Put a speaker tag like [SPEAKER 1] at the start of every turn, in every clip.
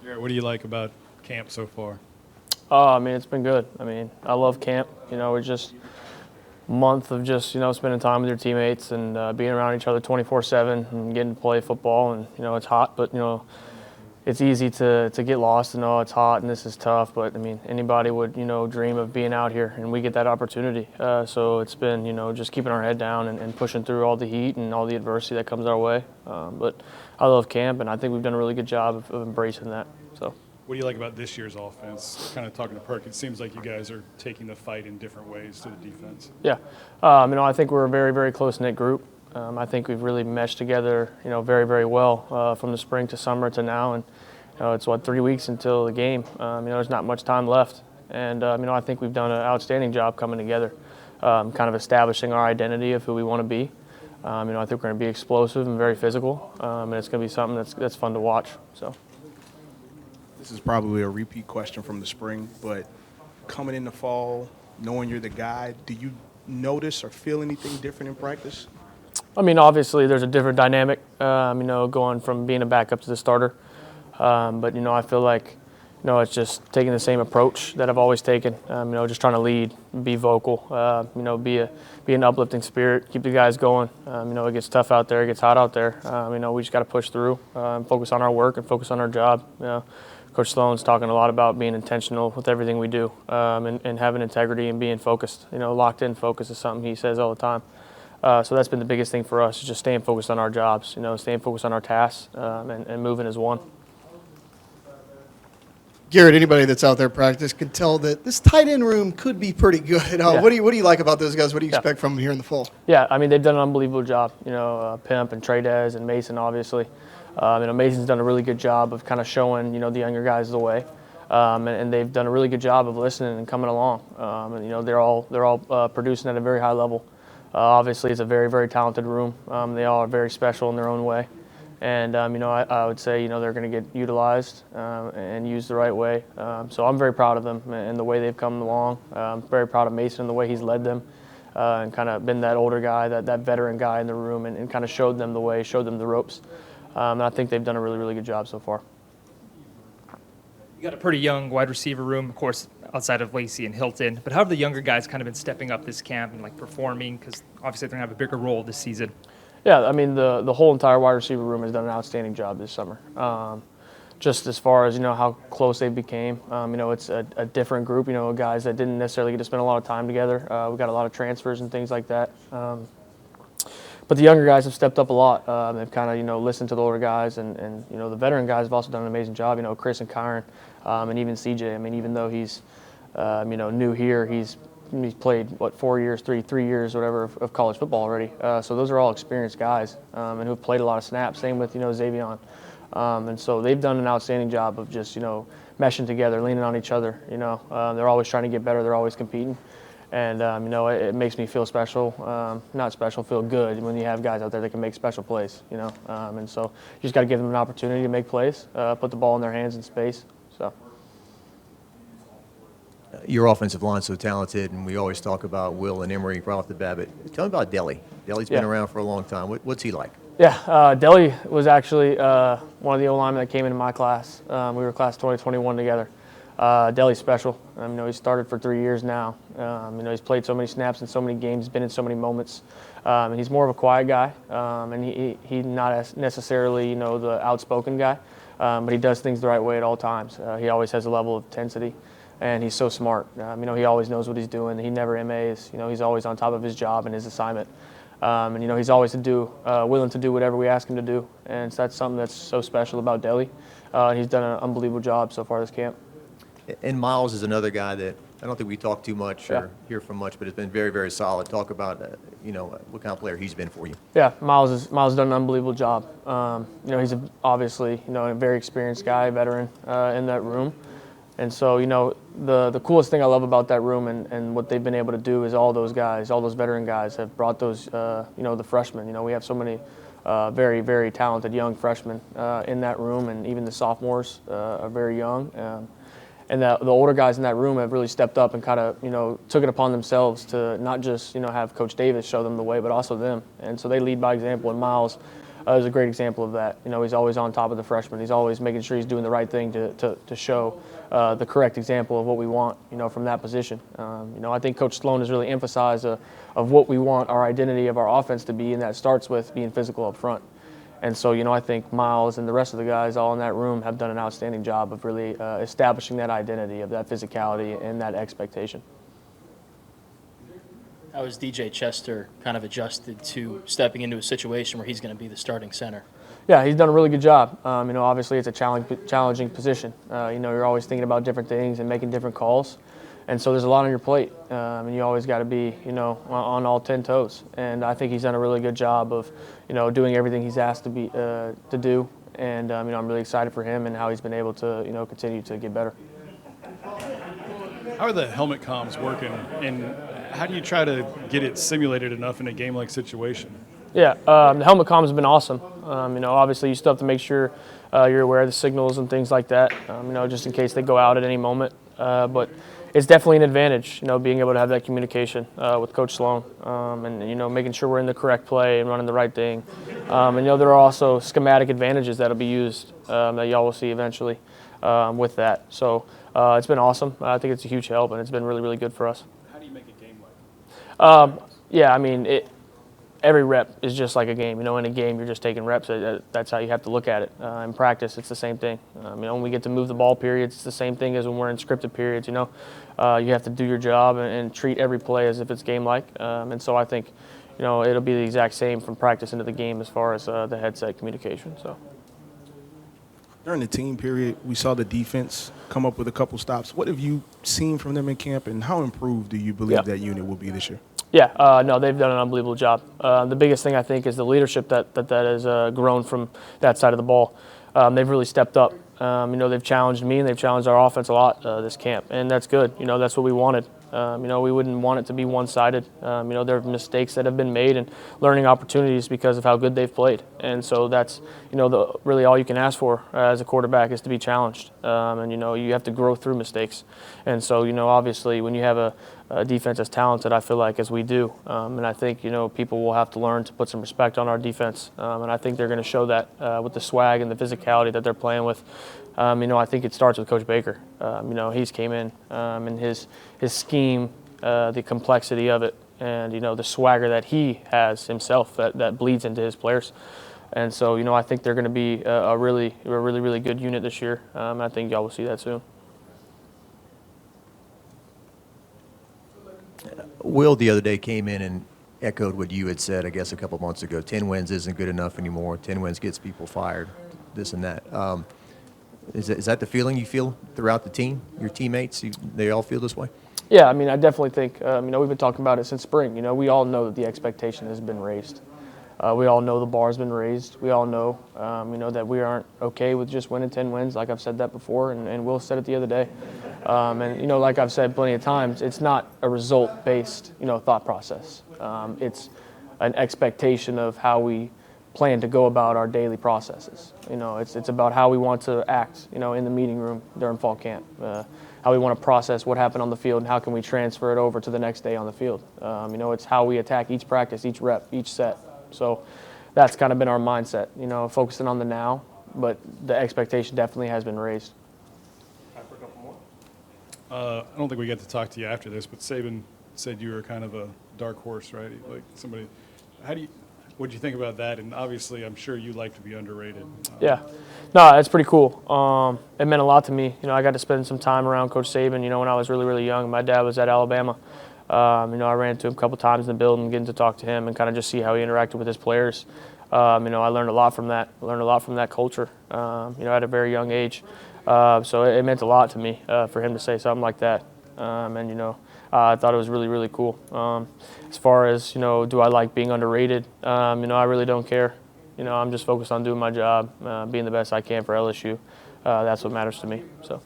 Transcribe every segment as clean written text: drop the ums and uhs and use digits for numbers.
[SPEAKER 1] Garrett, what do you like about camp so far?
[SPEAKER 2] I mean, it's been good. I mean, I love camp. It's just a month of just, spending time with your teammates and being around each other 24/7 and getting to play football. And, it's hot, but, it's easy to get lost and, oh, it's hot and this is tough. But, I mean, anybody would, dream of being out here, and we get that opportunity. So it's been, just keeping our head down and pushing through all the heat and all the adversity that comes our way. But I love camp, and I think we've done a really good job of embracing that. So.
[SPEAKER 1] What do you like about this year's offense? Kind of talking to Perk, it seems like you guys are taking the fight in different ways to the defense.
[SPEAKER 2] Yeah, I think we're a very, very close-knit group. I think we've really meshed together, very, very well from the spring to summer to now. And it's 3 weeks until the game. There's not much time left, and I think we've done an outstanding job coming together, kind of establishing our identity of who we want to be. I think we're going to be explosive and very physical, and it's going to be something that's fun to watch. So.
[SPEAKER 3] This is probably a repeat question from the spring, but coming in the fall, knowing you're the guy, do you notice or feel anything different in practice?
[SPEAKER 2] I mean, obviously there's a different dynamic, going from being a backup to the starter. But, I feel like, it's just taking the same approach that I've always taken, just trying to lead, be vocal, be an uplifting spirit, keep the guys going. It gets tough out there, it gets hot out there. We just got to push through, focus on our work and focus on our job. Coach Sloan's talking a lot about being intentional with everything we do, and having integrity and being focused. Locked in focus is something he says all the time. So that's been the biggest thing for us, is just staying focused on our jobs, staying focused on our tasks, and moving as one.
[SPEAKER 4] Garrett, anybody that's out there practice could tell that this tight end room could be pretty good.
[SPEAKER 2] Yeah.
[SPEAKER 4] What do you like about those guys? What do you expect from them here in the fall?
[SPEAKER 2] Yeah, I mean, they've done an unbelievable job. Pimp and Trey and Mason, obviously. Mason's done a really good job of kind of showing, the younger guys the way. And they've done a really good job of listening and coming along. They're all producing at a very high level. Obviously, it's a very, very talented room. They all are very special in their own way. And, I would say, they're going to get utilized and used the right way. So I'm very proud of them and the way they've come along. I'm very proud of Mason and the way he's led them and kind of been that older guy, that veteran guy in the room, and kind of showed them the way, showed them the ropes. And I think they've done a really, really good job so far.
[SPEAKER 5] You got a pretty young wide receiver room, of course, outside of Lacey and Hilton. But how have the younger guys kind of been stepping up this camp and performing? Because obviously they're going to have a bigger role this season.
[SPEAKER 2] Yeah, I mean the whole entire wide receiver room has done an outstanding job this summer. Just as far as how close they became, it's a different group. Guys that didn't necessarily get to spend a lot of time together. We got a lot of transfers and things like that. But the younger guys have stepped up a lot. They've kind of, listened to the older guys, and the veteran guys have also done an amazing job. Chris and Kyron, and even CJ. I mean, even though he's, new here, he's played, 4 years, three years, whatever, of college football already. So those are all experienced guys, and who've played a lot of snaps. Same with, Xavion. And so they've done an outstanding job of just, meshing together, leaning on each other. They're always trying to get better. They're always competing. And, it makes me feel special, not special, feel good when you have guys out there that can make special plays, And so you just got to give them an opportunity to make plays, put the ball in their hands in space. So.
[SPEAKER 6] Your offensive line's so talented, and we always talk about Will and Emery right off the bat. But tell me about Deli. Deli's been around for a long time. What's he like?
[SPEAKER 2] Yeah, Deli was actually one of the O-linemen that came into my class. We were class 2021 together. Deli's special. He's started for 3 years now. He's played so many snaps in so many games, been in so many moments. And he's more of a quiet guy, and he's not as necessarily, the outspoken guy, but he does things the right way at all times. He always has a level of intensity, and he's so smart. He always knows what he's doing. He never MAs. He's always on top of his job and his assignment. And he's always willing to do whatever we ask him to do, and so that's something that's so special about Deli. He's done an unbelievable job so far this camp.
[SPEAKER 6] And Miles is another guy that I don't think we talk too much or hear from much, but it's been very, very solid. Talk about, what kind of player he's been for you. Yeah,
[SPEAKER 2] Miles done an unbelievable job. He's obviously, a very experienced guy, veteran in that room. And so, the coolest thing I love about that room and what they've been able to do is all those guys, all those veteran guys have brought those, the freshmen. We have so many very, very talented young freshmen in that room, and even the sophomores are very young. And the older guys in that room have really stepped up and kind of, took it upon themselves to not just, have Coach Davis show them the way, but also them. And so they lead by example. And Miles, is a great example of that. You know, he's always on top of the freshmen. He's always making sure he's doing the right thing to show the correct example of what we want, you know, from that position. You know, I think Coach Sloan has really emphasized of what we want our identity of our offense to be, and that starts with being physical up front. And so, you know, I think Miles and the rest of the guys all in that room have done an outstanding job of really establishing that identity of that physicality and that expectation.
[SPEAKER 7] How has DJ Chester kind of adjusted to stepping into a situation where he's going to be the starting center?
[SPEAKER 2] Yeah, he's done a really good job. You know, obviously it's a challenging position. You know, you're always thinking about different things and making different calls. And so there's a lot on your plate, and you always got to be, you know, on all 10 toes. And I think he's done a really good job of, you know, doing everything he's asked to do. And you know, I'm really excited for him and how he's been able to, you know, continue to get better.
[SPEAKER 1] How are the helmet comms working, and how do you try to get it simulated enough in a game-like situation?
[SPEAKER 2] Yeah, the helmet comms have been awesome. You know, obviously you still have to make sure you're aware of the signals and things like that. You know, just in case they go out at any moment. But it's definitely an advantage, you know, being able to have that communication with Coach Sloan, and you know, making sure we're in the correct play and running the right thing. And you know, there are also schematic advantages that'll be used that y'all will see eventually with that. So it's been awesome. I think it's a huge help, and it's been really, really good for us.
[SPEAKER 1] How do you make a game like?
[SPEAKER 2] Yeah, I mean, every rep is just like a game. You know, in a game, you're just taking reps. That's how you have to look at it. In practice, it's the same thing. You know, when we get to move the ball periods, it's the same thing as when we're in scripted periods. You know, you have to do your job and treat every play as if it's game-like. And so I think, you know, it'll be the exact same from practice into the game as far as the headset communication. So.
[SPEAKER 3] During the team period, we saw the defense come up with a couple stops. What have you seen from them in camp, and how improved do you believe that unit will be this year?
[SPEAKER 2] Yeah, no, they've done an unbelievable job. The biggest thing I think is the leadership that has grown from that side of the ball. They've really stepped up. You know, they've challenged me and they've challenged our offense a lot this camp, and that's good. You know, that's what we wanted. You know, we wouldn't want it to be one-sided. You know, there are mistakes that have been made and learning opportunities because of how good they've played. And so that's, you know, really all you can ask for as a quarterback is to be challenged. And, you know, you have to grow through mistakes. And so, you know, obviously when you have a defense as talented, I feel like, as we do, and I think, you know, people will have to learn to put some respect on our defense. And I think they're going to show that with the swag and the physicality that they're playing with. You know, I think it starts with Coach Baker. You know, he's came in and his scheme, the complexity of it, and, you know, the swagger that he has himself that bleeds into his players. And so, you know, I think they're going to be a really good unit this year. I think y'all will see that soon.
[SPEAKER 6] Will the other day came in and echoed what you had said, I guess, a couple months ago. 10 wins isn't good enough anymore. 10 wins gets people fired, this and that. Is that the feeling you feel throughout the team, your teammates? They all feel this way?
[SPEAKER 2] Yeah, I mean, I definitely think, you know, we've been talking about it since spring. You know, we all know that the expectation has been raised. We all know the bar's been raised. We all know, you know, that we aren't okay with just winning 10 wins. Like I've said that before, and Will said it the other day. And, you know, like I've said plenty of times, it's not a result-based, you know, thought process. It's an expectation of how we plan to go about our daily processes. You know, it's about how we want to act, you know, in the meeting room during fall camp, how we want to process what happened on the field, and how can we transfer it over to the next day on the field. You know, it's how we attack each practice, each rep, each set. So that's kind of been our mindset, you know, focusing on the now, but the expectation definitely has been raised.
[SPEAKER 5] Time for a couple more.
[SPEAKER 1] I don't think we get to talk to you after this, but Saban said you were kind of a dark horse, right? Like somebody. What do you think about that? And obviously, I'm sure you like to be underrated.
[SPEAKER 2] Yeah, no, that's pretty cool. It meant a lot to me. You know, I got to spend some time around Coach Saban. You know, when I was really young, my dad was at Alabama. You know, I ran into him a couple times in the building, getting to talk to him and kind of just see how he interacted with his players. You know, I learned a lot from that. I learned a lot from that culture. You know, at a very young age. So it meant a lot to me for him to say something like that. And you know, I thought it was really cool. As far as, you know, do I like being underrated? You know, I really don't care. You know, I'm just focused on doing my job, being the best I can for LSU. That's what matters to me. So.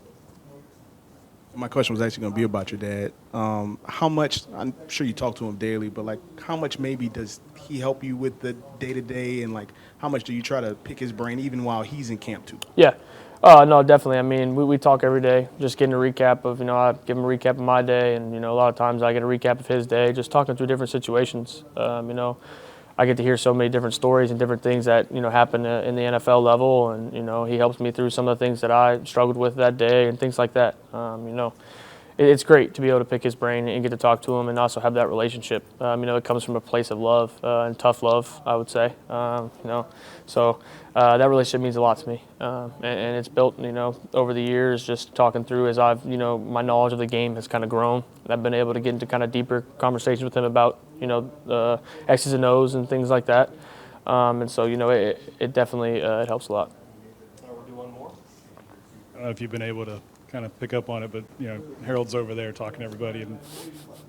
[SPEAKER 3] My question was actually going to be about your dad. How much, I'm sure you talk to him daily, but like how much maybe does he help you with the day-to-day, and like how much do you try to pick his brain even while he's in camp too?
[SPEAKER 2] Yeah. No, definitely. I mean, we talk every day, just getting a recap of, you know, I give him a recap of my day, and, you know, a lot of times I get a recap of his day, just talking through different situations. You know, I get to hear so many different stories and different things that, happen in the NFL level. And, he helps me through some of the things that I struggled with that day and things like that. It's great to be able to pick his brain and get to talk to him and also have that relationship. It comes from a place of love and tough love, I would say. So that relationship means a lot to me, and it's built, over the years. Just talking through as I've, my knowledge of the game has kind of grown. I've been able to get into kind of deeper conversations with him about, the X's and O's and things like that. And so, it definitely it helps a lot.
[SPEAKER 5] We'll do one more.
[SPEAKER 1] I don't know if you've been able to kind of pick up on it, but Harold's over there talking to everybody and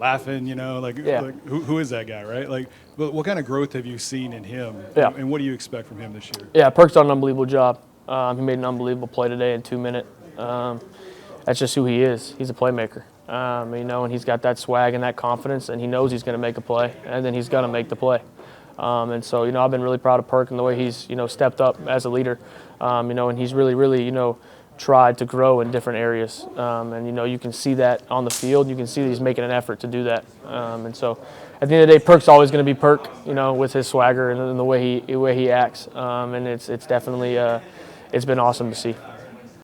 [SPEAKER 1] laughing.
[SPEAKER 2] Yeah.
[SPEAKER 1] Like who is that guy, right? Like, what kind of growth have you seen in him?
[SPEAKER 2] Yeah.
[SPEAKER 1] And what do you expect from him this year?
[SPEAKER 2] Yeah, Perk's done an unbelievable job. He made an unbelievable play today in 2 minutes. That's just who he is. He's a playmaker. And he's got that swag and that confidence, and he knows he's going to make a play, and then he's going to make the play. And so, I've been really proud of Perk and the way he's, stepped up as a leader. And he's really, really, tried to grow in different areas. And, you can see that on the field. You can see that he's making an effort to do that. And so at the end of the day, Perk's always going to be Perk, with his swagger and the way he acts. And it's definitely it's been awesome to see.